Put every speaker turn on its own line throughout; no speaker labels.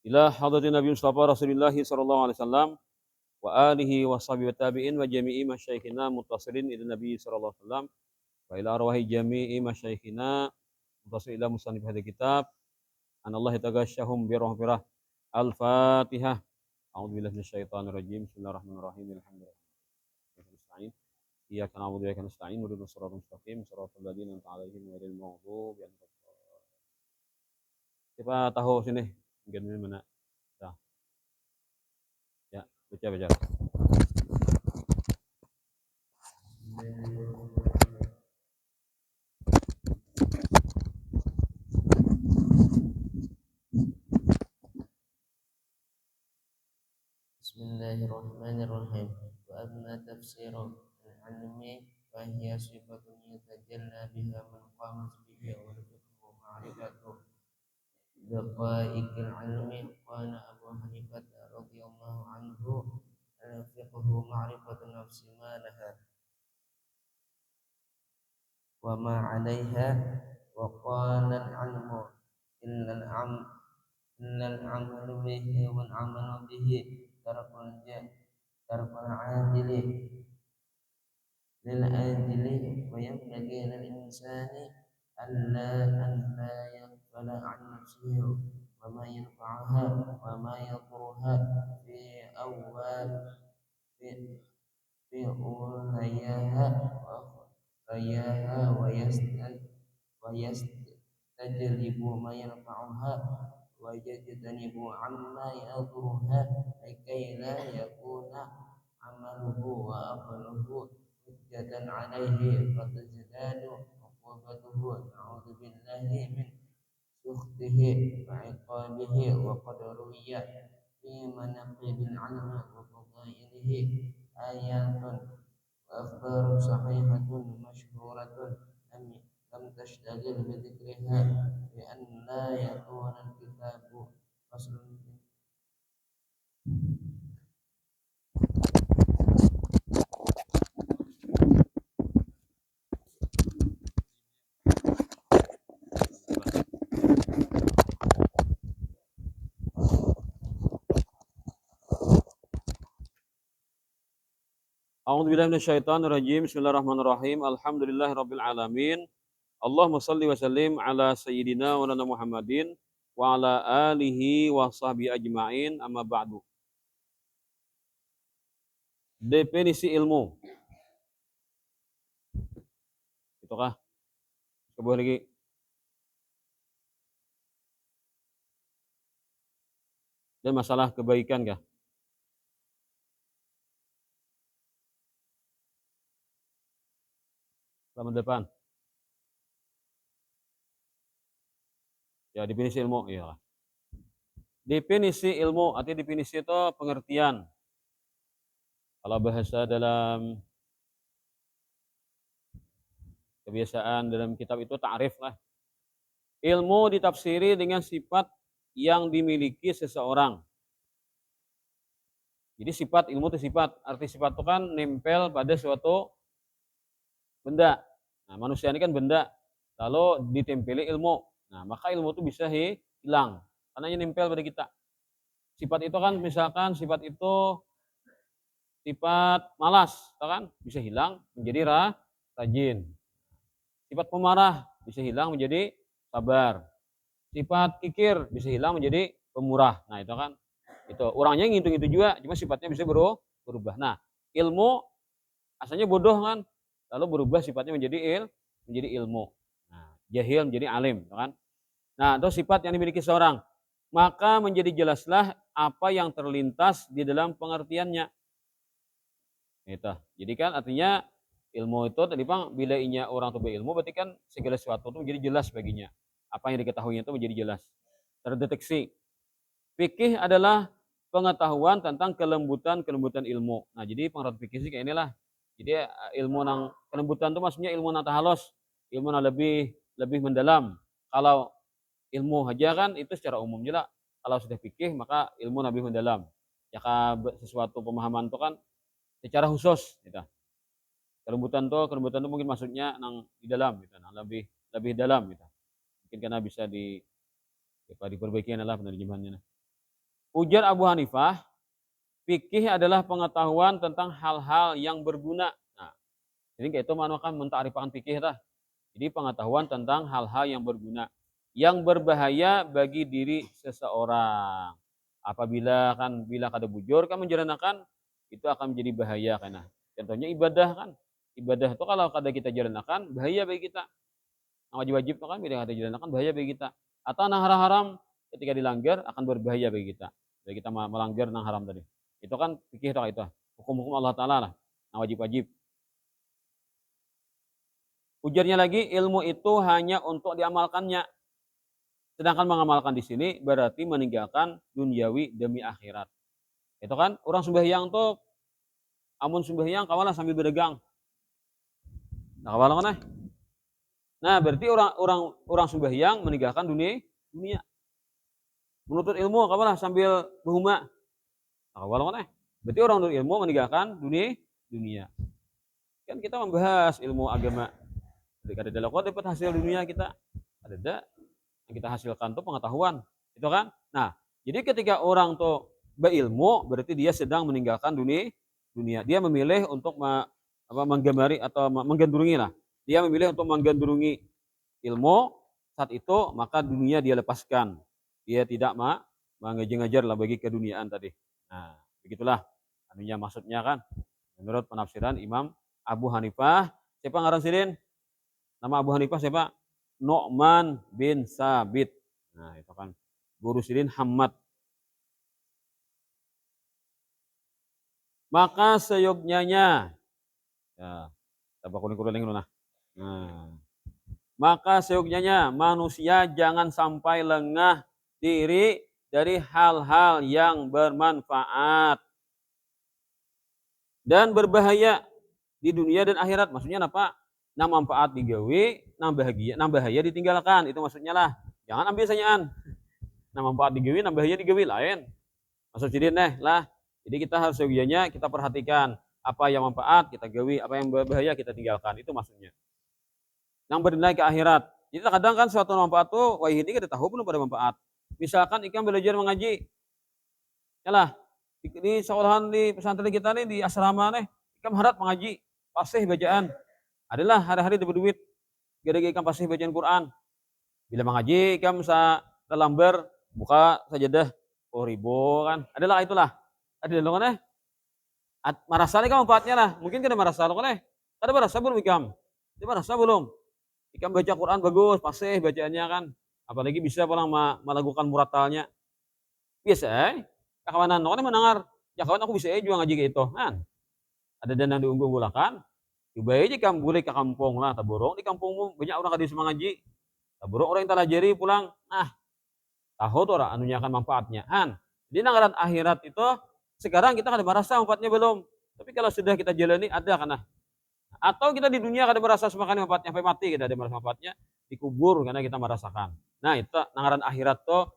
ila hadratin Nabi Mustafa Rasulullah sallallahu alaihi wasallam wa alihi wa sahbihi wa tabi'in wa jami'i masyayikhina muttasilin ila Nabi sallallahu alaihi wasallam wa ila arwahi jami'i masyayikhina muttasil ila musannif hadhihi kitab anallahi tagashahum bi rahmatirah. Al-Fatihah. A'udzubillahi minasyaitonir rajim. Bismillahirrahmanirrahim. Alhamdulillah. Iyyaka na'budu wa iyyaka nasta'in. Ihdinas siratal mustaqim. Shiratal ladzina an'amta 'alaihim ghairil maghdubi 'alaihim waladdallin. Siapa tahu sini? Bagian mana? Dah. Ya, baca.
Bismillahirrahmanirrahim. Wa amma tafsiru al-ilmi fa hiya sifatun yatajalla biha man qamat bihi wa fiqhu ma'rifatu daqaiqil ilmi. Qala Abu Hanifah radhiyallahu anhu al-fiqhu ma'rifatu nafsi ma laha wa ma 'alayha. Wa qala al-'ilmu illa al-'amalu bihi wal 'amalu bihi tarkul ajili lil ajili. Wa yanbaghi lil insani alla yaghfala an nafsihi wa ma yanfa'uha wa ma yadurruha fi awwal fi ulayaha wa akhrayaha wa yastajlibu ma yanfa'uha wa yajtanibu amma yadurruha likay la yakuna amaluhu wa aqluhu hujjatan alayhi fatazdadu uqubatuhu. Na'udzu billahi min sukhtihi wa iqabihi. Wa qad ruwiya fi manaqibil 'ilmi wa fadailihi ayatun wa akhbarun sahihatun mashhuratun lam tashtagil bi dhikriha bi an la yakuna al-kitabu faslun.
A'udzubillahi minasyaitonir rajim. Bismillahirrahmanirrahim. Alhamdulillahirabbil alamin. Allahumma shalli wa sallim ala sayyidina wa lana Muhammadin wa ala alihi wa sahbihi ajma'in. Amma ba'du. Definisi ilmu. Itu kah? Coba lagi. Dan masalah kebaikan kah? Halaman depan. Ya, definisi ilmu. Iya. Definisi ilmu, arti definisi itu pengertian. Kalau bahasa dalam kebiasaan dalam kitab itu ta'rif lah. Ilmu ditafsiri dengan sifat yang dimiliki seseorang. Jadi sifat ilmu itu sifat. Arti sifat itu kan nempel pada suatu benda. Nah, manusia ini kan benda. Lalu ditempeli ilmu. Nah, maka ilmu itu bisa hilang. Karena ini nempel pada kita. Sifat itu kan misalkan sifat itu sifat malas, kan bisa hilang menjadi rajin. Sifat pemarah bisa hilang menjadi sabar. Sifat kikir bisa hilang menjadi pemurah. Nah, itu kan itu orangnya gitu-gitu juga, cuma sifatnya bisa berubah. Nah, ilmu asalnya bodoh kan, lalu berubah sifatnya menjadi ilmu. Nah, jahil menjadi alim, kan? Nah, itu sifat yang dimiliki seorang. Maka menjadi jelaslah apa yang terlintas di dalam pengertiannya. Itu. Jadi kan artinya ilmu itu tadi Bang, bila inya orang itu berilmu berarti kan segala sesuatu itu menjadi jelas baginya. Apa yang diketahuinya itu menjadi jelas, terdeteksi. Fikih adalah pengetahuan tentang kelembutan ilmu. Nah, jadi pengertian fikih sih kayak inilah. Jadi ilmu nang kelembutan itu maksudnya ilmu nang tahalus, ilmu nang lebih mendalam. Kalau ilmu aja kan itu secara umum juga. Kalau sudah fikih maka ilmu lebih mendalam. Jika sesuatu pemahaman itu kan secara khusus gitu. Kelembutan itu mungkin maksudnya nang di dalam gitu, nang lebih dalam gitu. Mungkin karena bisa diperbaiki adalah penerjemahannya. Ujar Abu Hanifah, fikih adalah pengetahuan tentang hal-hal yang berguna. Nah, jadi kayak itu kan menta'rifakan fikih tah. Jadi pengetahuan tentang hal-hal yang berguna, yang berbahaya bagi diri seseorang. Apabila bila kada bujur kan menjalankan itu akan menjadi bahaya karena contohnya ibadah kan. Ibadah itu kalau kada kita jalankan bahaya bagi kita. Yang wajib-wajib itu kan bila kada jalankan bahaya bagi kita. Atau yang haram-haram ketika dilanggar akan berbahaya bagi kita. Bila kita melanggar yang haram tadi. Itu kan fikih itu. Hukum-hukum Allah Ta'ala lah. Yang wajib-wajib. Ujarnya lagi, ilmu itu hanya untuk diamalkannya. Sedangkan mengamalkan di sini berarti meninggalkan duniawi demi akhirat. Itu kan orang sembahyang tuh amun sembahyang kawalah sambil berdagang. Nah, kawalah kan? Nah, berarti orang sembahyang meninggalkan dunia. Menuntut ilmu kawalah sambil berhuma. Nah, kawalah kan? Berarti orang menuntut ilmu meninggalkan dunia. Kan kita membahas ilmu agama. Ketika ada kok dapat hasil dunia kita. Ada yang kita hasilkan tuh pengetahuan. Itu kan? Nah, jadi ketika orang tuh berilmu berarti dia sedang meninggalkan dunia. Dia memilih untuk menggambari atau menggandrungi lah. Dia memilih untuk menggandrungi ilmu saat itu maka dunia dia lepaskan. Dia tidak mengejar-ngejar lah bagi keduniaan tadi. Nah, begitulah anunya maksudnya kan. Menurut penafsiran Imam Abu Hanifah. Siapa ngaran sidin? Nama Abu Hanifah siapa? Nu'man bin Sabit. Nah, itu kan guru sidin Hamad. Maka seyogyanya ya, coba kuning-kuning nah. Maka seyogyanya manusia jangan sampai lengah diri dari hal-hal yang bermanfaat dan berbahaya di dunia dan akhirat. Maksudnya apa? Nah manfaat digawe, nah bahaya ditinggalkan. Itu maksudnya lah. Jangan ambil sanyaan. Nah manfaat digawe, nah bahaya digawe lain. Maksud jadi lah. Jadi kita harus seyogyanya kita perhatikan apa yang manfaat kita gawe, apa yang berbahaya kita tinggalkan. Itu maksudnya. Yang bernilai ke akhirat. Jadi kadang kan suatu manfaat tuh, wah ini kita tahu belum pada manfaat. Misalkan ikan belajar mengaji. Yalah, di sekolahan di pesantren kita nih di asrama nih, ikan harap mengaji, fasih bacaan. Adalah hari-hari dapat duit. Gara-gara ikan fasih bacaan Quran. Bila mengaji ikan bisa lembar buka sajadah 10.000 kan. Adalah itulah. Ada lo kan marasa nih kan manfaatnya lah. Mungkin kita marasa lo kan ada marasa belum ikam? Dia marasa belum? Ikam baca Quran bagus, fasih bacaannya kan. Apalagi bisa orang melakukan muratalnya. Biasa kawanan lo kan mendengar. Ya kawan aku bisa juga ngaji kayak itu kan. Ada dana diunggul-unggulakan. Coba aja kamu boleh ke kampung lah, taburung di kampungmu banyak orang kadis mengaji. Taburung orang yang telajari pulang. Nah, tahu tuh orang anunya akan manfaatnya. Han, di nagaran akhirat itu sekarang kita kada merasa manfaatnya belum. Tapi kalau sudah kita jalani ada karena atau kita di dunia kada merasa semakan manfaatnya sampai mati kita ada merasa manfaatnya dikubur karena kita merasakan. Nah, itu nagaran akhirat tuh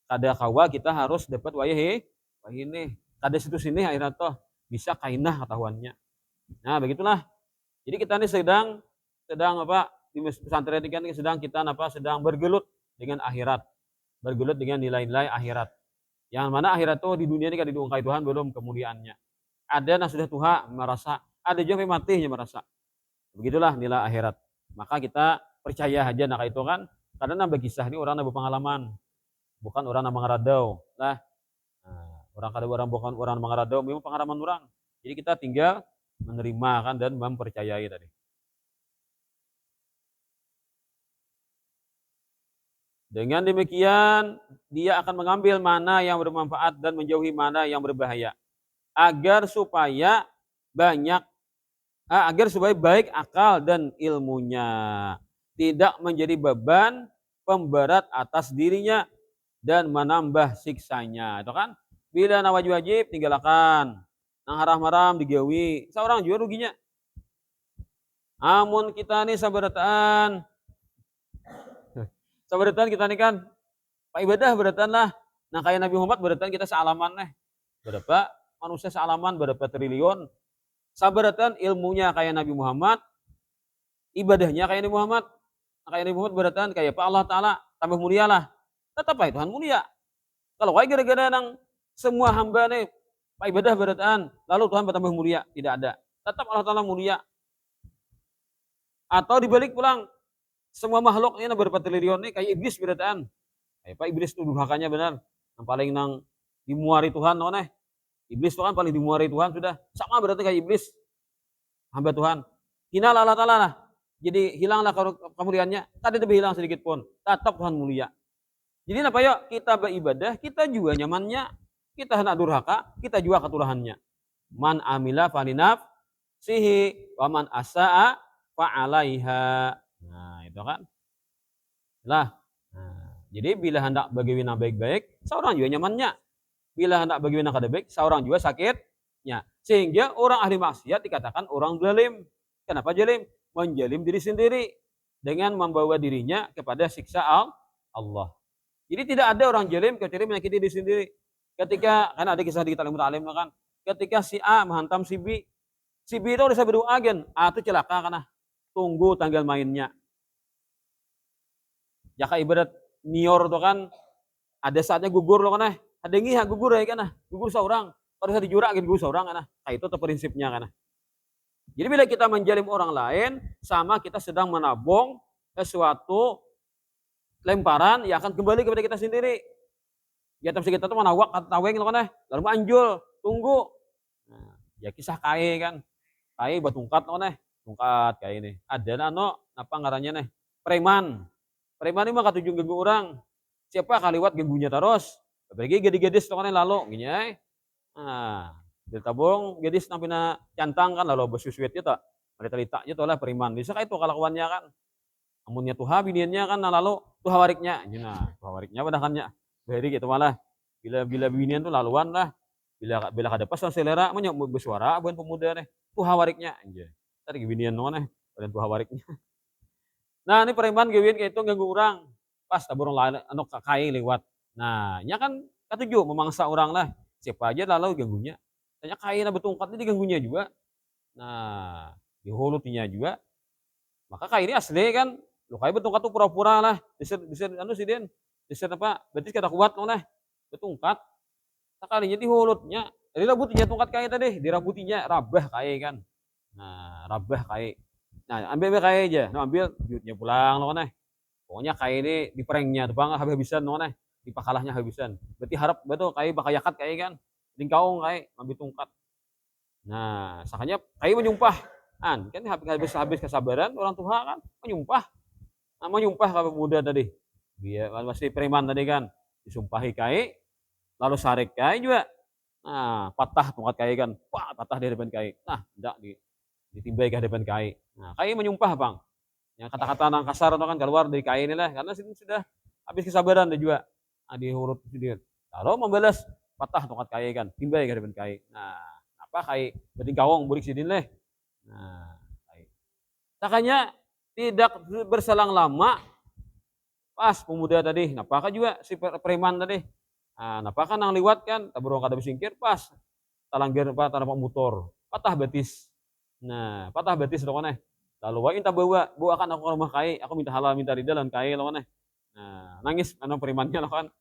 kada kawa kita harus dapat wayahe ini. Kada situ sini akhirat tuh bisa kainah ketahuannya. Nah, begitulah. Jadi kita ini sedang apa di pesantren ini kan sedang bergelut dengan akhirat, bergelut dengan nilai-nilai akhirat. Yang mana akhirat itu di dunia ini kan diungkai Tuhan belum kemuliaannya. Ada yang sudah tua merasa, ada juga yang matinya merasa. Begitulah nilai akhirat. Maka kita percaya aja nak itu kan karena bagi kisah ini orang yang berpengalaman, bukan orang yang mengeradau. Lah, orang kada bukan orang mengeradau, memang pengalaman orang. Jadi kita tinggal menerima kan dan mempercayai tadi. Dengan demikian dia akan mengambil mana yang bermanfaat dan menjauhi mana yang berbahaya agar supaya baik akal dan ilmunya, tidak menjadi beban pemberat atas dirinya dan menambah siksanya. Itu kan bila wajib tinggalkan, nang haram-haram digawi, seorang juga ruginya. Amun kita nih sabaratan kita nih kan pak ibadah beratan lah. Nah kayak Nabi Muhammad beratan kita sealaman nih. Berapa manusia sealaman berapa triliun. Sabaratan ilmunya kayak Nabi Muhammad, ibadahnya kayak Nabi Muhammad. Nah, kayak Nabi Muhammad beratan kayak Pak Allah Ta'ala tambah mulia lah. Tetap Tuhan mulia. Kalau kayak gara-gara nang semua hamba nih Pak ibadah berataan, lalu Tuhan bertambah mulia, tidak ada. Tetap Allah Ta'ala mulia. Atau dibalik pulang, semua makhluk ini berpatrilion nih kayak iblis berataan. Kayak Pak iblis itu durhakanya benar. Yang paling nang dimuari Tuhan, nih. Iblis itu kan paling dimuari Tuhan sudah. Sama berarti kayak iblis. Hamba Tuhan. Hina Allah Ta'ala lah. Jadi hilanglah kemuliaannya. Tadi lebih hilang sedikit pun. Tetap Tuhan mulia. Jadi apa yuk? Kita beribadah, kita juga nyamannya. Kita hendak durhaka, kita juga ketulahannya. Man amila falinaf sihi wa man asa'a fa'alaiha. Nah, itu kan. Lah. Nah, jadi bila hendak bagaimana baik-baik, seorang juga nyamannya. Bila hendak bagaimana kada baik, seorang juga sakitnya. Sehingga orang ahli maksiat dikatakan orang zalim. Kenapa zalim? Menzalim diri sendiri dengan membawa dirinya kepada siksa Allah. Jadi tidak ada orang zalim kecuali menyakiti diri sendiri. Ketika kan ada kisah di kitab Al-Muta'alim kan, ketika si A menghantam si B itu bisa berdoa gen, A itu celaka karena tunggu tanggal mainnya. Jaka ibarat nior itu kan ada saatnya gugur loh kan, ada yang gugur ya kan, gugur seorang, kalau bisa dijurak gugur seorang kan, itu tuh prinsipnya kan. Jadi bila kita menjalim orang lain, sama kita sedang menabung sesuatu lemparan yang akan kembali kepada kita sendiri. Ya tapi kita tuh manawak taweng loh kan, lalu anjul, tunggu. Nah, ya kisah kai kan, kai batungkat loh kan, tungkat kayak ini. Ada nano, apa ngarannya nih? Preman. Preman ini mah katujuh ganggu orang. Siapa kaliwat ganggunya terus. Apalagi gadis-gadis loh kan lalu, gini ya. Nah, ditabung gadis nampina cantang kan lalu bersusuit itu, talita-litanya tuh lah preman. Bisa kayak itu kelakuannya kan. Amunnya tuha biniannya kan lalu tuha wariknya. Nah, tuha wariknya padahannya. Dari gitu malah bila binian tuh laluan lah. Bila kada pas selera mah bersuara bukan pemuda nih. Tuha wariknya anjay. Tadi binian nih, dan tuha wariknya. Nah, ini preman gawin kayak itu ganggu orang. Pas taburung lain anu kai lewat. Nah, nya kan katujuh memangsa orang lah. Siapa aja lalu ganggunya. Tanya kai na betungkat ini diganggunya juga. Nah, dihulutinya juga. Maka kai ini asli kan. Lu kai betungkat tuh pura-pura lah. Disir anu si Den. Disir apa? Berarti kada kuat lah. Betungkat. Sekalinya dihulutnya. Jadi rabutinya tungkat kai tadi. Dirabutinya rabah kai kan. Nah, rabah kai. Nah, ambil kai aja. Nah, ambil duitnya pulang loh kan. Pokoknya kai ini diperengnya tuh bang habis-habisan loh kan. Dipakalahnya habisan. Berarti harap betul kai bakal yakat kai kan. Dingkaung kai ambil tungkat. Nah, sakanya kai menyumpah. Kan habis kesabaran orang tua kan menyumpah. Nah, menyumpah kalau muda tadi. Dia masih preman tadi kan. Disumpahi kai lalu sarik kai juga. Nah, patah tungkat kai kan. Wah, patah di depan kai. Nah, tidak ditimbai ke depan kai. Nah, kai menyumpah bang. Yang kata-kata yang kasar itu kan keluar dari kai ini lah. Karena sudah habis kesabaran dia juga. Nah, dihurut dia. Lalu membalas patah tongkat kai kan. Timbai ke depan kai. Nah, apa kai bertingkawang burik sidin leh. Nah, kai. Makanya tidak berselang lama pas pemuda tadi. Napakah juga si preman tadi. Nah, napakah nang liwat kan. Taburung kada bersingkir pas. Talanggar apa tanpa motor. Patah betis. Nah, patah betis lo kan. Lalu wa inta bawa akan aku ke rumah kai, aku minta halal minta ridha dan kai lo kan. Nah, nangis anu premannya lo kan.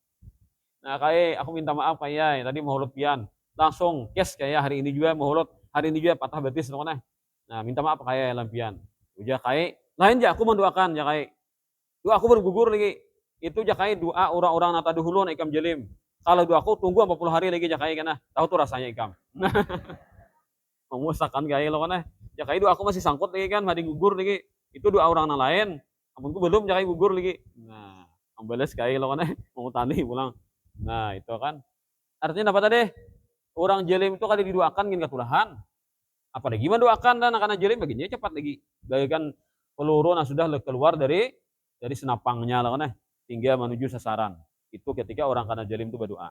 Nah, kai aku minta maaf kai ya, tadi mau hulut pian. Langsung cash kayak hari ini juga mau hulut, hari ini juga patah betis lo kan. Nah, minta maaf kai lampian. Uja kai, lain ja aku mendoakan ja kai. Doa aku bergugur lagi. Itu ja kai doa orang-orang nata dahulu na ikam jelim. Kalau doa aku tunggu 40 hari lagi ja kai kana. Tahu tuh rasanya ikam. Memusakan kai lo kan. Ya kayak doa aku masih sangkut lagi kan, madi gugur lagi. Itu doa orang lain. Amunku belum ya kayak gugur lagi. Nah, ambeles kayak lo kan mau tani pulang. Nah, itu kan. Artinya apa tadi? Orang jelim itu kali didoakan ngin ketulahan. Apalagi gimana doakan dan karena jelim baginya cepat lagi. Bagaikan peluru yang sudah keluar dari senapangnya lah kan hingga menuju sasaran. Itu ketika orang karena jelim itu berdoa.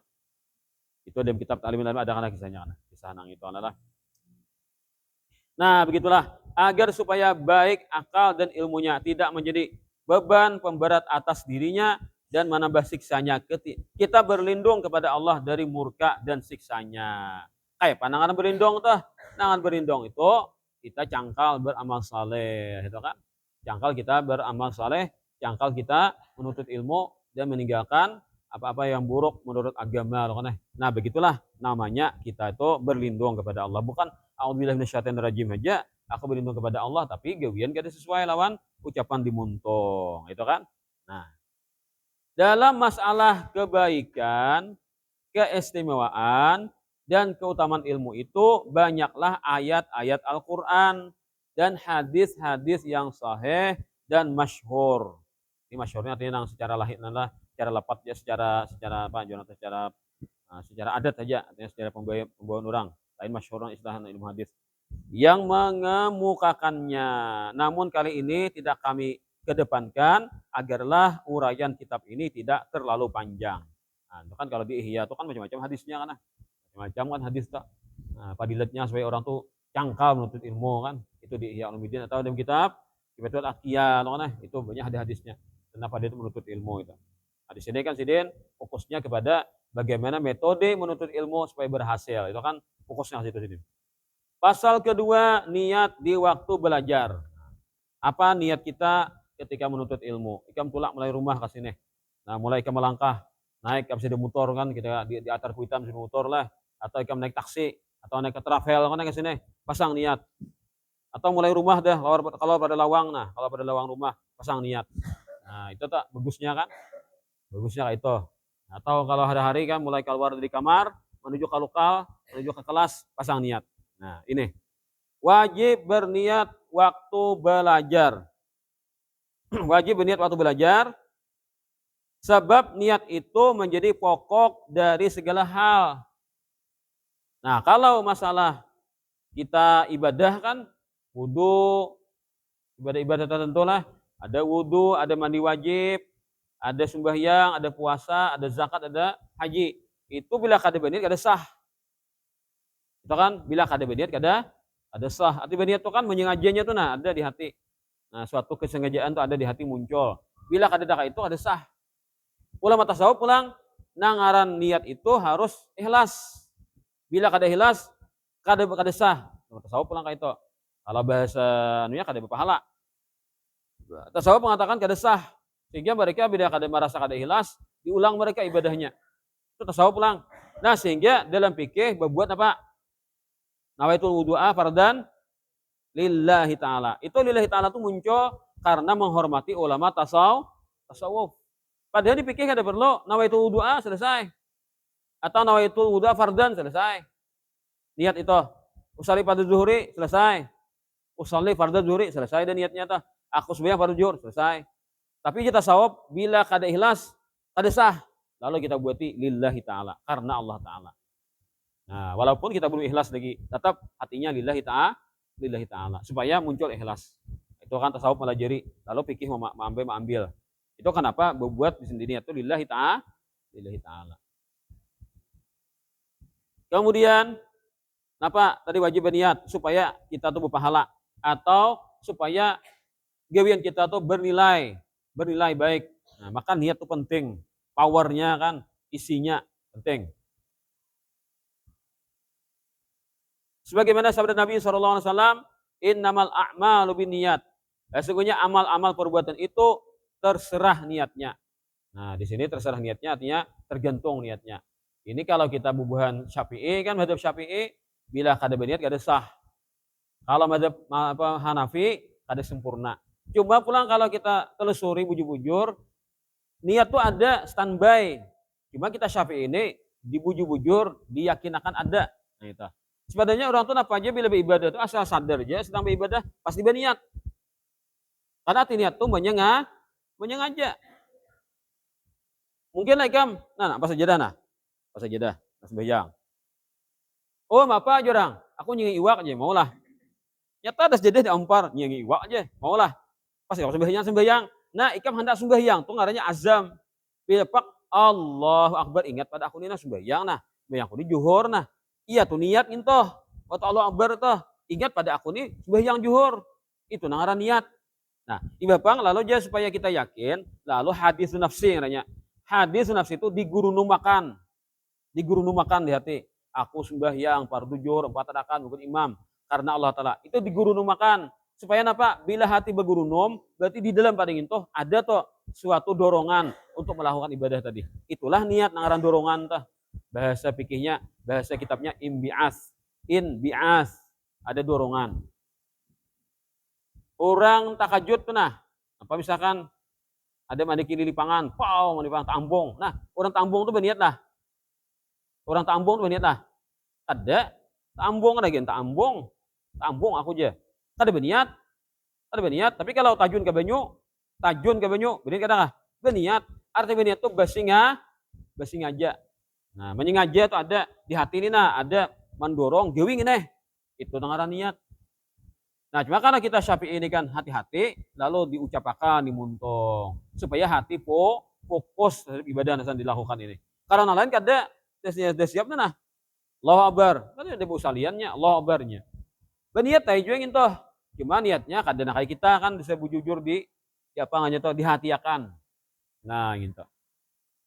Itu dalam kitab Ta'limul Ilmi ada kana kisahnya kana. Kisah nang itu adalah. Nah, begitulah agar supaya baik akal dan ilmunya tidak menjadi beban pemberat atas dirinya dan menambah siksanya. Kita berlindung kepada Allah dari murka dan siksanya. Kayak pandangan berlindung tuh. Pandangan berlindung itu kita cangkal beramal saleh, itu kan? Cangkal kita beramal saleh, cangkal kita menuntut ilmu dan meninggalkan apa-apa yang buruk menurut agama. Nah, begitulah namanya kita itu berlindung kepada Allah. Bukan a'udzubillahi minasyaitonirrajim aja, aku berlindung kepada Allah, tapi gawian kada sesuai lawan ucapan dimuntung, itu kan. Nah, dalam masalah kebaikan, keistimewaan, dan keutamaan ilmu itu banyaklah ayat-ayat Al-Quran dan hadis-hadis yang sahih dan masyhur. Ini masyhurnya artinya secara lahir, secara lepat ya, secara apa Jonathan, secara adat saja, artinya secara pembawaan orang. Lain masyhur istilah ilmu hadis yang mengemukakannya. Namun kali ini tidak kami kedepankan agarlah uraian kitab ini tidak terlalu panjang. Nah, itu kan kalau di Ihya itu kan macam-macam hadisnya kan, macam-macam kan hadis tak. Nah, padilatnya supaya orang tuh cangkal menuntut ilmu kan, itu di Ihya Ulumuddin atau dalam kitab Kifatul Aqiyah kan, itu banyak hadis-hadisnya. Kenapa dia itu menuntut ilmu itu. Nah, di sini kan Sidin fokusnya kepada bagaimana metode menuntut ilmu supaya berhasil. Itu kan fokusnya situ Sidin. Pasal kedua, niat di waktu belajar. Apa niat kita ketika menuntut ilmu? Ikam tulak mulai rumah ke sini. Nah, mulai ikam melangkah, naik ke sepeda motor kan, kita di atar kuitan sepeda motor lah, atau ikam naik taksi, atau naik ke travel kan ke sini, pasang niat. Atau mulai rumah dah, kalau pada lawang, nah, kalau pada lawang rumah, pasang niat. Nah, itu tak bagusnya kan? Bagusnya kayak itu. Atau kalau hari-hari kan mulai keluar dari kamar, menuju ke lokal, menuju ke kelas, pasang niat. Nah, ini wajib berniat waktu belajar. Wajib berniat waktu belajar, sebab niat itu menjadi pokok dari segala hal. Nah, kalau masalah kita ibadah kan, wudu, ibadah-ibadah tertentu lah, ada wudu, ada mandi wajib, ada sembahyang, ada puasa, ada zakat, ada haji. Itu bila kada berniat kada sah. Itu kan bila kada berniat kada sah. Arti berniat itu kan menyengajanya tuh nah ada di hati. Nah, suatu kesengajaan tuh ada di hati muncul. Bila kada ada itu kada sah. Ulama tasawuf pulang nangaran niat itu harus ikhlas. Bila kada ikhlas kada sah. Ulama tasawuf pulang kayak itu. Kalau bahasa anunya kada berpahala. Tasawuf mengatakan kada sah. Sehingga mereka bila kada merasa kada ikhlas, diulang mereka ibadahnya. Itu tasawuf pulang. Nah, sehingga dalam fikih berbuat apa? Nawaitul wudu'a fardan lillahi ta'ala. Itu lillahi ta'ala itu muncul karena menghormati ulama tasawuf. Padahal di fikih ada perlu nawaitul wudu'a selesai. Atau nawaitul wudu'a fardan selesai. Niat itu. Usalli pada zuhuri selesai. Usalli fardan zuhuri selesai dan niatnya tuh. Aku sembahyang fardu zuhur selesai. Tapi kita tasawuf bila kada ikhlas kada sah. Lalu kita buati lillahi ta'ala karena Allah ta'ala. Nah, walaupun kita belum ikhlas lagi, tetap hatinya lillahi ta'ala supaya muncul ikhlas. Itu kan tasawuf melajari, lalu fikih mengambil. Itu kenapa berbuat di sendiri itu lillahi ta'ala. Kemudian kenapa tadi wajib berniat supaya kita tuh berpahala atau supaya gawian kita tuh bernilai baik. Nah, maka niat itu penting, powernya kan, isinya penting. Sebagaimana sabda Nabi SAW, innamal a'malu binniyat. Sesungguhnya amal-amal perbuatan itu terserah niatnya. Nah, di sini terserah niatnya artinya tergantung niatnya. Ini kalau kita bubuhan Syafi'i kan, mazhab Syafi'i bila kada berniat kada sah. Kalau mazhab Hanafi kada sempurna. Coba pulang kalau kita telusuri bujur-bujur, niat tuh ada standby. Cuma kita Syafi'i ini dibujur-bujur diyakinakan ada. Nah, itu. Sebenarnya orang tuh apa aja bila beribadah itu asal sadar aja sedang beribadah pasti berniat. Karena niat tuh banyak aja. Mungkin lah ikam, nah apa sajadah nah sembahyang. Oh, apa aja orang? Aku nyengi iwak aja maulah. Nyata ada sejadah diampar nyengi iwak aja maulah. Pas kalau sembahyang. Nah, ikam hendak sembahyang tuh ngarannya azam. Bila pak Allahu Akbar ingat pada aku ini nah sembahyang nah. Sembahyang aku ini juhur nah. Iya tuh niat intoh. Waktu Allah Akbar toh. Ingat pada aku ini sembahyang juhur. Itu nangaran niat. Nah, ibapang lalu aja supaya kita yakin, lalu hadis nafsi nanya. Hadis nafsi itu digurunumakan di hati. Aku sembahyang fardu zuhur 4 rakaat bukan imam karena Allah Taala. Itu digurunumakan. Supaya napa? Bila hati bergurunum, berarti di dalam pada itu ada toh suatu dorongan untuk melakukan ibadah tadi. Itulah niat ngaran dorongan tah. Bahasa fikihnya, bahasa kitabnya imbi'as. Inbi'as. Ada dorongan. Orang takajud tuh nah. Apa misalkan ada mandi kiri lipangan, pau mandi tambong. Nah, orang tambong tuh berniat lah. Orang tambong tuh berniat lah. Ada tambong lagi, tambong. Tambong aku aja. Ada berniat, tapi kalau tajun ke banyu, berniat kadang ah, berniat. Arti berniat tuh basing aja. Nah, menyengaja tuh ada di hati ini nah, ada mendorong gewing ini. Itu ngaran niat. Nah, cuma karena kita Syafi'i ini kan hati-hati, lalu diucapkan, dimuntong, supaya hati fokus terhadap ibadah yang dilakukan ini. Karena lain kada siap nah, Allahu Akbar, kan ada usaliannya, Allahu Akbarnya. Berniat teh ingin toh, cuma niatnya kada kayak kita kan bisa bujujur di apa hanya toh dihatiakan. Nah, gitu.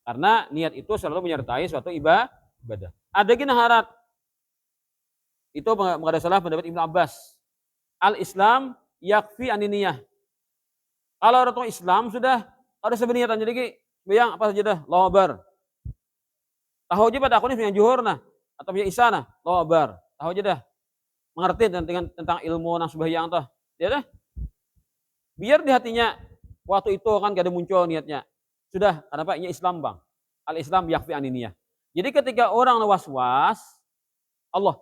Karena niat itu selalu menyertai suatu ibadah. Ada gini harat. Itu mengenai salah pendapat Ibnu Abbas. Al-Islam yakfi aniniyah. Kalau orang Islam sudah ada sebenarnya jadi bayang apa saja dah, Allahu Akbar. Tahu aja pada aku nih punya juhur nah atau punya isya nah, Allahu Akbar. Tahu aja dah. Mengerti tentang ilmu nang sembahyang tuh. Ya dah. Biar di hatinya waktu itu kan gak ada muncul niatnya. Sudah, kenapa? Ini Islam, Bang. Al-Islam yakfi aniniyah. Jadi ketika orang was-was, Allah,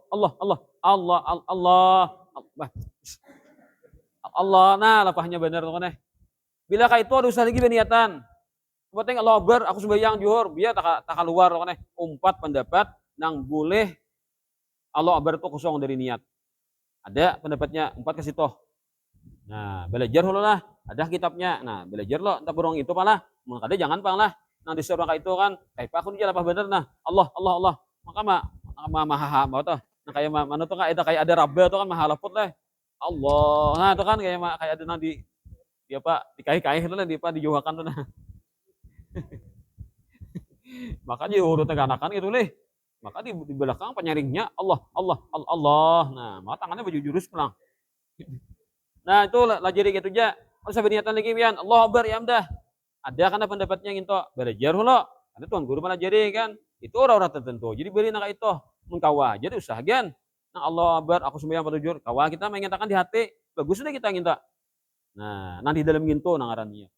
nah lapahnya benar tuh kan. Bila kah itu ada usaha lagi niatan. Penting Allah Akbar, aku sembahyang juhur, biar tak keluar tuh kan. Umpat pendapat nang boleh Allah Akbar itu kosong dari niat. Ada pendapatnya empat ke situ. Nah, belajar dulu lah, ada kitabnya. Nah, belajar lo, entah burung itu malah, makanya jangan pang lah. Nang disuruh kayak itu kan, kayak pak aku nih apa bener nah. Allah. Maka maha mau tuh. Nah, kayak mana tuh kayak ada raba tuh kan maha laput lah. Allah. Nah, itu kan kayak ada nang di apa dikaih-kaih itu lah di apa dijuakan tuh nah. Makanya urut teganakan itu leh. Maka di belakang penyaringnya Allah. Nah, maka tangannya baju jurus pulang. Nah, itu lah jadi gitu aja. Kalau sampai niatan lagi pian, Allah Akbar ya amdah. Ada kan pendapatnya gitu. Belajar lo. Ada tuan guru mana jadi kan. Itu orang-orang tertentu. Jadi beri nak itu mengkawa. Jadi usahakan. Nah, Allah Akbar aku sembahyang pada jujur. Kawa kita mengatakan di hati. Bagus deh kita minta. Nah, nanti dalam gintu nangarannya.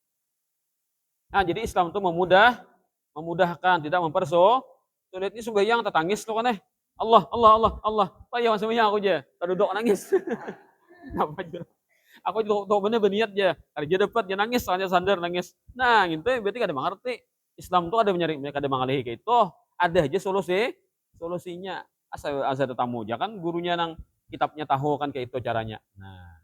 Nah, jadi Islam itu memudahkan, tidak sulit ini sembahyang tetangis lo kan Allah. Pak ya sembahyang aku aja. Terduduk nangis. Apa aja. Aku tuh bener berniat aja. Kerja dapat dia nangis, soalnya sandar nangis. Nah, gitu berarti kada mengerti. Islam tuh ada menyari kada mengalihi kayak itu. Ada aja solusinya. Asal tetamu aja kan gurunya nang kitabnya tahu kan kayak itu caranya. Nah.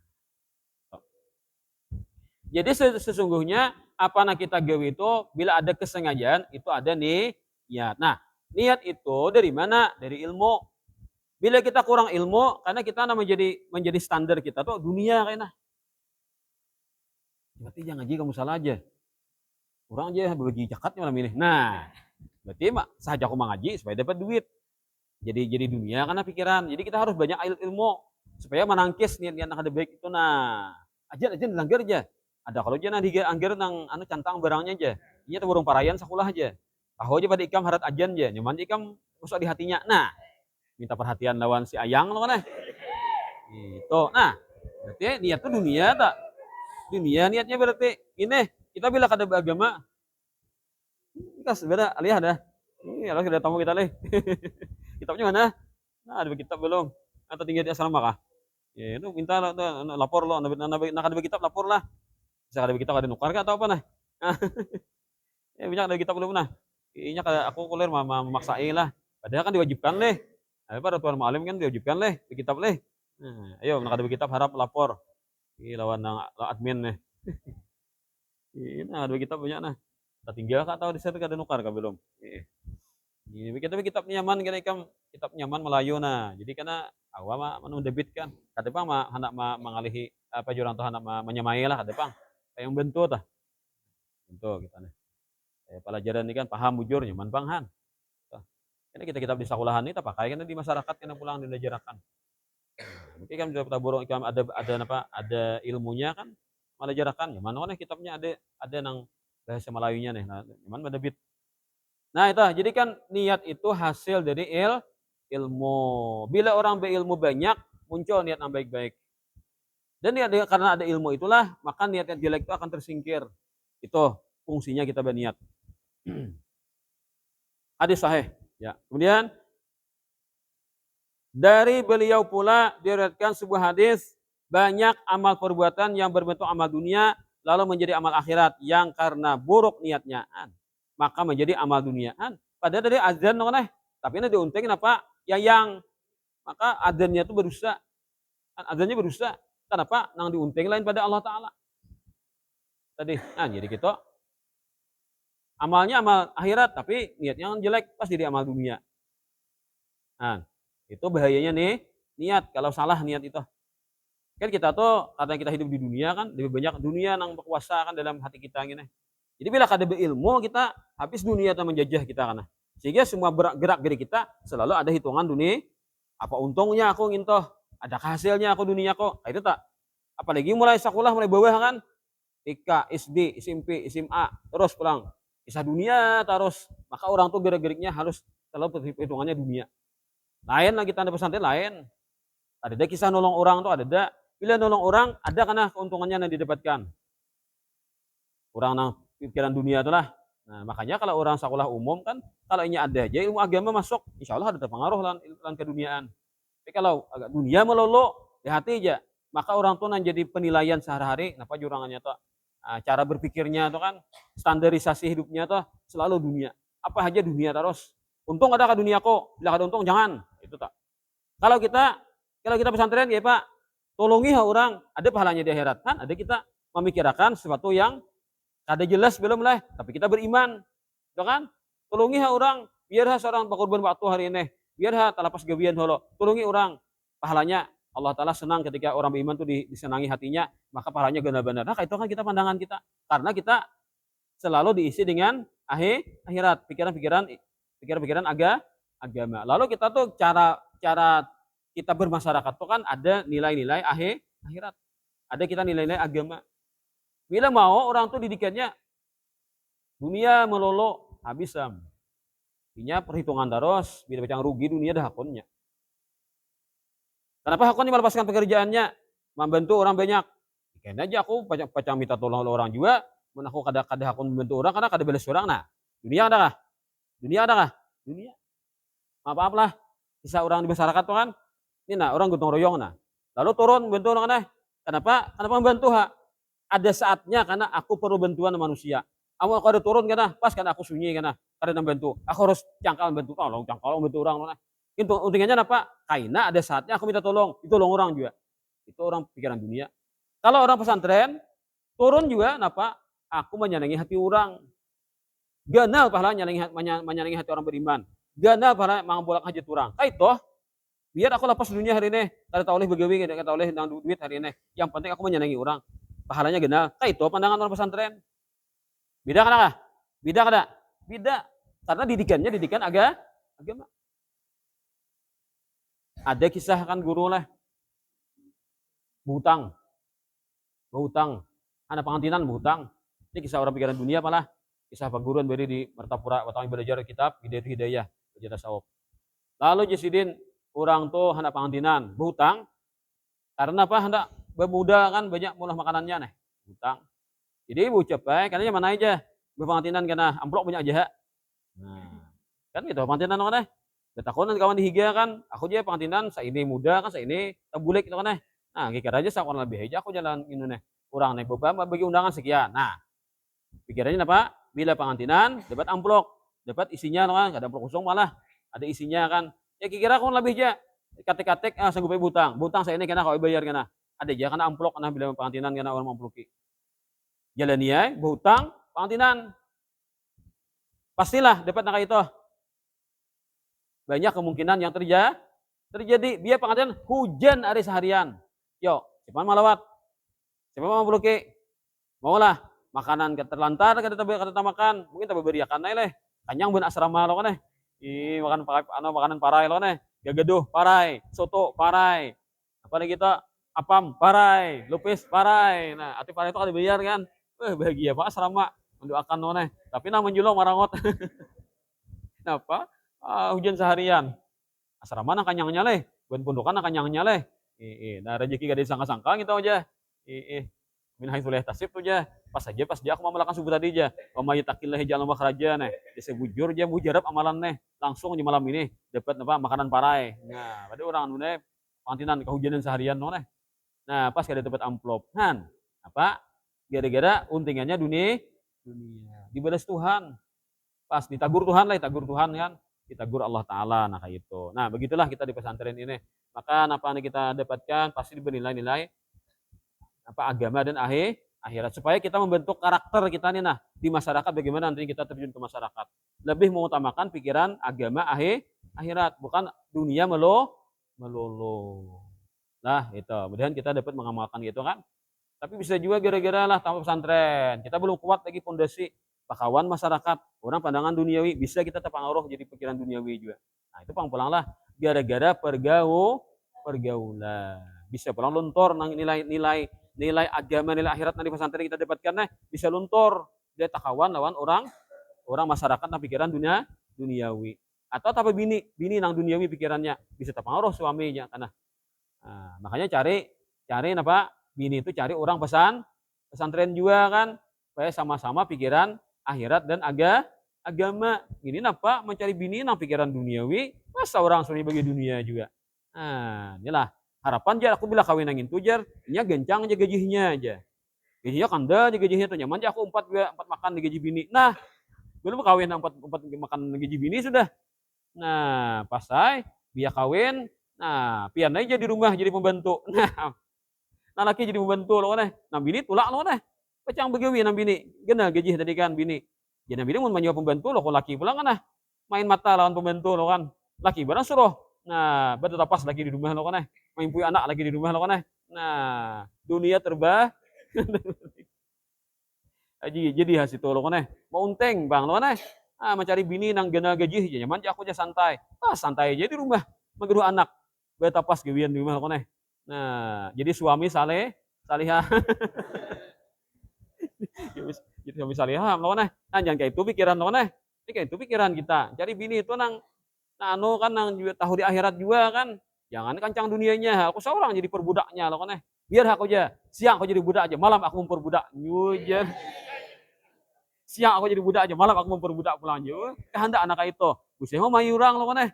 Jadi sesungguhnya apa yang kita gawe itu bila ada kesengajaan itu ada niat. Nah, niat itu dari mana? Dari ilmu. Bila kita kurang ilmu, karena kita menjadi standar kita tuh dunia kayaknya. Berarti jangan ngaji kamu salah aja. Kurang aja berbagi zakatnya malah milih. Nah, berarti saja aku mengaji supaya dapat duit. Jadi dunia karena pikiran. Jadi kita harus banyak ilmu supaya menangkis niat-niat yang ada baik itu. Nah, aja dilanggar aja. Ada kalau aja nanti anggar nang cantang barangnya aja. Iya tuh burung parayan sekolah aja. Tahu aja pada ikam harat ajan aja. Nyaman ikam rusak di hatinya. Nah, minta perhatian lawan si ayang lo kan. Itu. Nah, berarti niat tuh dunia tak? Dunia niatnya berarti ini kita bila kada beragama kas beda lihat dah. Ini harus kita tamu kita leh. Kitabnya mana? Nah, ada kitab belum? Atau tinggal di asrama kah? Ya, itu minta lapor lo, nak ada kitab lapor lah. Bisa ada kitab ada nukar kah atau apa nah? Ya banyak ada kitab belum nah. Kayaknya kada aku kuliah memaksain lah. Padahal kan diwajibkan leh. Pada tuan malim kan diwajibkan leh di kitab leh. Nah, ayo nak ada kitab harap lapor. Ini lawan admin nih. Ini ada kitab banyak nah. Kita tinggal kah atau di sana kada nukar kah belum? Ini kitab nyaman kira kitab nyaman Melayu nah. Jadi karena awam mah debit kan. Kada pang hendak mengalihi apa jurang tuh hendak menyamai lah kada pang. Kayak yang bentuk tah. Bentuk kita nih. Pelajaran ini kan paham bujur nyaman pang han. Karena kita kitab di sekolahan ini tak pakai kan di masyarakat kena pulang diajarkan. Mungkin kan taburung ikam ada apa? Ada ilmunya kan malajarakan. Ya mana kitabnya ada nang bahasa Melayunya nih. Nah, mana ada bit. Nah, itu jadi kan niat itu hasil dari ilmu. Bila orang berilmu banyak, muncul niat yang baik-baik. Dan niat karena ada ilmu itulah, maka niat yang jelek itu akan tersingkir. Itu fungsinya kita berniat. Hadis sahih. Ya. Kemudian dari beliau pula diriwayatkan sebuah hadis, banyak amal perbuatan yang berbentuk amal dunia lalu menjadi amal akhirat yang karena buruk niatnya maka menjadi amal duniaan. Padahal dari azan tapi ini diuntingin apa? Yang maka azannya itu berusaha. Azannya berusaha. Kenapa? Nang diunting lain pada Allah Ta'ala. Tadi. Nah, jadi gitu. Amalnya amal akhirat, tapi niatnya yang jelek, pas jadi amal dunia. Nah, itu bahayanya nih, niat. Kalau salah niat itu. Kan kita tuh, karena kita hidup di dunia kan, lebih banyak dunia yang berkuasa kan dalam hati kita gini. Jadi bila kada berilmu, kita habis dunia itu menjajah kita kan. Sehingga semua gerak geri kita selalu ada hitungan dunia. Apa untungnya aku ngintoh, ada hasilnya aku dunia kok. Itu tak. Apalagi mulai sekolah, mulai bawah kan. TK, SD, SMP, SMA, terus pulang. Kisah dunia terus. Maka orang tuh gerak-geriknya harus selalu hitungannya dunia. Lain lagi tanda pesantren lain. Ada kisah nolong orang tuh ada. Bila nolong orang ada karena keuntungannya yang didapatkan. Orang nang pikiran dunia itulah. Nah, makanya kalau orang sekolah umum kan kalau ini ada aja ilmu agama masuk, insya Allah ada terpengaruh lan keduniaan. Tapi kalau agak dunia melolo di hati aja, maka orang tuh jadi penilaian sehari-hari, kenapa jurangannya tuh cara berpikirnya tuh kan standarisasi hidupnya tuh selalu dunia. Apa aja dunia terus. Untung ada ke dunia kok, bila ada untung jangan. Itu tak. Kalau kita pesantren ya Pak, tolongi orang, ada pahalanya di akhirat kan, ada kita memikirkan sesuatu yang ada jelas belum lah, tapi kita beriman, ya kan? Tolongi orang, biar seorang berkorban waktu hari ini, biar talapas gawian holo, tolongi orang, pahalanya Allah Ta'ala senang ketika orang beriman itu disenangi hatinya, maka pahalanya benar-benar. Nah, itu kan kita pandangan kita, karena kita selalu diisi dengan akhirat, pikiran-pikiran agama. Lalu kita tuh cara kita bermasyarakat tuh kan ada nilai-nilai akhirat, ada kita nilai-nilai agama. Bila mau orang tuh didikannya dunia melolo habis Artinya perhitungan terus, bila macam rugi dunia dah hakunnya. Kenapa hakunnya melepaskan pekerjaannya, membantu orang banyak? Kayaknya aja aku pacang minta tolong orang juga, mun aku kada hakun membantu orang karena kada beles orang. Nah, dunia ada kah? Dunia. Maaf lah, kisah orang di masyarakat tuh kan, ini nah orang gotong royong nah. Lalu turun bantu orang nah. Kenapa membantu ada saatnya karena aku perlu bantuan manusia. Aku ada turun karena pas karena aku sunyi karena kada membantu. Aku harus cangkal bantu bantu orang mana. Itu untungnya apa? Karena ada saatnya aku minta tolong, ditolong orang juga. Itu orang pikiran dunia. Kalau orang pesantren turun juga kenapa? Aku menyenangi hati orang. Ganal pahala menyenangi hati orang beriman. Ganal pahala mangbolak hajat orang. Itu biar aku lepas dunia hari ini, kada tahu oleh begawi, kada tahu oleh nang duit hari ini. Yang penting aku menyenangi orang. Pahalanya genal. Itu pandangan orang pesantren. Beda kada? Beda kada? Beda. Karena didikan agama. Ada kisah kan guru lah. Berhutang. Anak pengantinan berhutang. Ini kisah orang pikiran dunia malah. Kisah perguruan beri di Martapura, watang belajar kitab, hidayah, belajar tasawuf. Lalu Jasidin orang tuh anak pengantinan berhutang. Karena apa? Hendak bermuda kan banyak mulah makanannya nih, hutang. Jadi ucap karena mana aja berpengantinan karena amplop banyak aja. Nah, kan gitu pengantinan kan betakonan kawan dihiga kan, aku aja pengantinan saya ini muda kan, saya ini tabulek gitu kan. Nah, kira aja saya lebih aja aku jalan ini nih. Kurang nih beberapa bagi undangan sekian. Nah, pikirannya apa? Bila pengantinan dapat amplop, dapat isinya kan, ada amplop kosong malah ada isinya kan. Ya kira aku lebih aja. Katek-katek sanggup bayar butang saya ini karena kau bayar karena ada aja karena amplop karena bila pengantinan karena orang mampluki jalan ya berhutang pengantinan pastilah dapat nak itu banyak kemungkinan yang terjadi dia pengantinan hujan hari seharian yo siapa malawat siapa mampluki maulah makanan terlantar kata makan mungkin tak beriakan leh kanyang ben asrama lo kan makanan parai lo gagaduh parai, soto parai. Apalagi kita apam parai, lupis parai. Nah, ati parai itu kan dibayar kan. Bahagia Pak asrama mendoakan noneh. Tapi nah menjulang marangot. Napa? Hujan seharian. Asrama na kanyangnya leh, buat pondokan na kanyangnya leh. Nah rezeki gak disangka-sangka gitu aja. Min haitsu la yahtasib tuh aja. Pas dia aku mamalakan subuh tadi aja. Wa may yattaqillaha yaj'al lahu makhraja nah. Dia bujur dia mujarab amalan nih. Langsung di malam ini dapat apa makanan parai. Nah, pada orang anu pantinan kehujanan seharian no. Nah, pas kada dapat amplop. Han, apa? Gara-gara untingannya dunia dibalas Tuhan. Pas ditagur Tuhan lah, ditagur Tuhan kan. Ditagur Allah Ta'ala, nah kayak itu. Nah, begitulah kita di pesantren ini. Maka apa yang kita dapatkan pasti bernilai-nilai apa agama dan akhirat supaya kita membentuk karakter kita nih nah di masyarakat bagaimana nanti kita terjun ke masyarakat lebih mengutamakan pikiran agama akhirat bukan dunia melulu nah itu kemudian kita dapat mengamalkan gitu kan tapi bisa juga gara-gara lah tanpa pesantren kita belum kuat lagi fondasi pakawan masyarakat orang pandangan duniawi bisa kita terpengaruh jadi pikiran duniawi juga nah itu pulang lah gara-gara pergaulan bisa pulang luntur nilai-nilai agama nilai akhirat nanti pesantren kita dapatkan bisa luntur dia takawan lawan orang masyarakat nah pikiran duniawi atau apa bini nang duniawi pikirannya bisa terpengaruh suaminya karena makanya cari apa bini itu cari orang pesantren juga kan supaya sama-sama pikiran akhirat dan agama ini apa mencari bini nang pikiran duniawi masa orang suami bagi dunia juga inilah harapan aja aku bila kawin angin tujar nya gencang aja gajinya aja kanda aja gajinya tuh nyaman aja aku empat makan di gaji bini nah belum kawin empat makan gaji bini sudah nah pas biar kawin nah pian aja di rumah jadi pembantu nah laki jadi pembantu loh nah bini tulak loh pecang begawi nah bini gena gaji tadi kan bini jadi bini mau menjawab pembantu loh kok laki pulang kan main mata lawan pembantu loh kan laki barang suruh nah betul pas lagi di rumah loh kan main punya anak lagi di rumah loh kan nah dunia terbah jadi hasil itu loh kan mau unteng bang loh kan mencari bini nang gena gaji nyaman aku aja santai santai aja di rumah mengeduh anak beta pas gawian di rumah loh kan nah jadi suami salihah jadi suami salihah loh kan jangan kayak itu pikiran loh kan kayak itu pikiran kita cari bini itu nang anu kan nang juga tahu di akhirat juga kan jangan kancang dunianya aku seorang jadi perbudaknya loh kan biar aku aja siang aku jadi budak aja malam aku memperbudak nyujen siang aku jadi budak aja malam aku memperbudak pulang aja hendak anak itu busnya mau mayurang loh kan